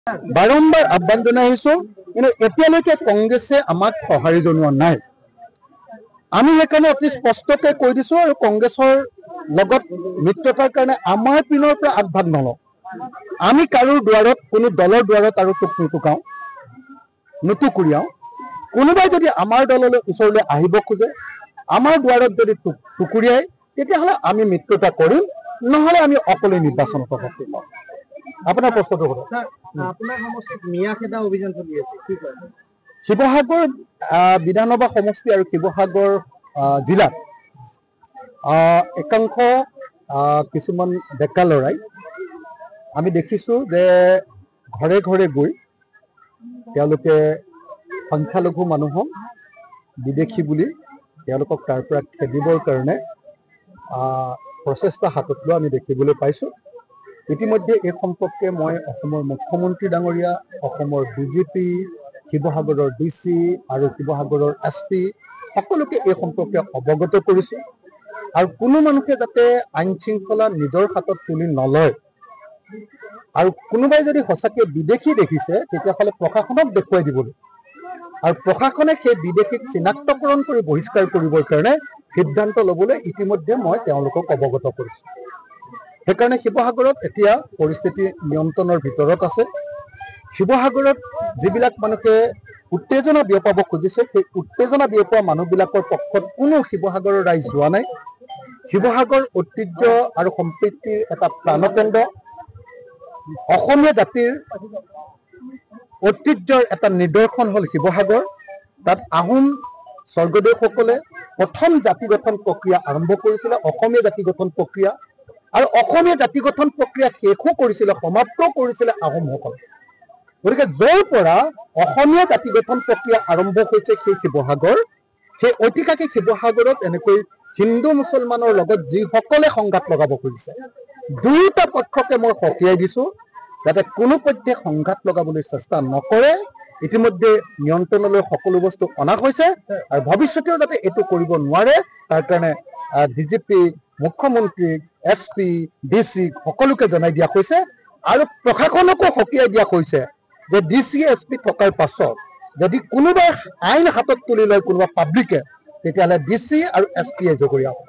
বাৰম্বাৰ আহ্বান জনাই আহিছোঁ, কিন্তু এতিয়ালৈকে কংগ্ৰেছে আমাক সঁহাৰি জনোৱা নাই। আমি সেইকাৰণে অতি স্পষ্টকৈ কৈ দিছোঁ আৰু কংগ্ৰেছৰ লগত মিত্ৰতাৰ কাৰণে আমাৰ পিনৰ পৰা আগভাগ নলওঁ। আমি কাৰো দুৱাৰত, কোনো দলৰ দুৱাৰত আৰু তোক নুটুকাওঁ, নুটুকুৰিয়াওঁ। কোনোবাই যদি আমাৰ দললৈ ওচৰলৈ আহিব খোজে, আমাৰ দুৱাৰত যদি টুকুৰিয়াই, তেতিয়াহ'লে আমি মিত্ৰতা কৰিম, নহ'লে আমি অকলে নিৰ্বাচনত অৱতীৰ্ণ হ'ম। আপোনাৰ প্ৰশ্নটো হ'ব। আপোনাৰ সমষ্টিত মিয়াখেদা অভিযান চলি আছে, কি কয়? শিৱসাগৰ বিধানসভা সমষ্টি আৰু শিৱসাগৰ জিলাত একাংশ কিছুমান ডেকা ল'ৰাই আমি দেখিছোঁ যে ঘৰে ঘৰে গৈ তেওঁলোকে সংখ্যালঘু মানুহক বিদেশী বুলি তেওঁলোকক তাৰ পৰা খেদিবৰ কাৰণে প্ৰচেষ্টা হাতত লোৱা আমি দেখিবলৈ পাইছোঁ। ইতিমধ্যে এই সম্পৰ্কে মই অসমৰ মুখ্যমন্ত্ৰী ডাঙৰীয়া, অসমৰ DGP, শিৱসাগৰৰ DC আৰু শিৱসাগৰৰ SP সকলোকে এই সম্পৰ্কে অৱগত কৰিছোঁ। আৰু কোনো মানুহে যাতে আইন শৃংখলা নিজৰ হাতত তুলি নলয়, আৰু কোনোবাই যদি সঁচাকৈ বিদেশী দেখিছে তেতিয়াহ'লে প্ৰশাসনক দেখুৱাই দিবলৈ, আৰু প্ৰশাসনে সেই বিদেশীক চিনাক্তকৰণ কৰি বহিষ্কাৰ কৰিবৰ কাৰণে সিদ্ধান্ত ল'বলৈ ইতিমধ্যে মই তেওঁলোকক অৱগত কৰিছোঁ। সেইকাৰণে শিৱসাগৰত এতিয়া পৰিস্থিতি নিয়ন্ত্ৰণৰ ভিতৰত আছে। শিৱসাগৰত যিবিলাক মানুহে উত্তেজনা বিয়পাব খুজিছে, সেই উত্তেজনা বিয়পোৱা মানুহবিলাকৰ পক্ষত কোনো শিৱসাগৰৰ ৰাইজ যোৱা নাই। শিৱসাগৰ ঐতিহ্য আৰু সম্প্ৰীতিৰ এটা প্ৰাণকেন্দ্ৰ, অসমীয়া জাতিৰ ঐতিহ্যৰ এটা নিদৰ্শন হ'ল শিৱসাগৰ। তাত আহোম স্বৰ্গদেউসকলে প্ৰথম জাতি গঠন প্ৰক্ৰিয়া আৰম্ভ কৰিছিলে, অসমীয়া জাতি গঠন প্ৰক্ৰিয়া, আৰু অসমীয়া জাতি গঠন প্ৰক্ৰিয়া শেষো কৰিছিলে, সমাপ্ত কৰিছিলে আহোমসকলে। গতিকে য'ৰ পৰা অসমীয়া জাতি গঠন প্ৰক্ৰিয়া আৰম্ভ হৈছে সেই শিৱসাগৰ, সেই ঐতিহাসিক শিৱসাগৰত এনেকৈ হিন্দু মুছলমানৰ লগত যিসকলে সংঘাত লগাব খুজিছে, দুয়োটা পক্ষকে মই সকীয়াই দিছোঁ যাতে কোনো পধ্যে সংঘাত লগাবলৈ চেষ্টা নকৰে। ইতিমধ্যে নিয়ন্ত্ৰণলৈ সকলো বস্তু অনা হৈছে, আৰু ভৱিষ্যতেও যাতে এইটো কৰিব নোৱাৰে তাৰ কাৰণে DGP, মুখ্যমন্ত্ৰী, SP, DC সকলোকে জনাই দিয়া হৈছে, আৰু প্ৰশাসনকো সকীয়াই দিয়া হৈছে যে DC, SP থকাৰ পাছত যদি কোনোবাই আইন হাতত তুলি লয়, কোনোবা পাব্লিকে, তেতিয়াহ'লে DC আৰু SP জগৰীয়া হ'ব।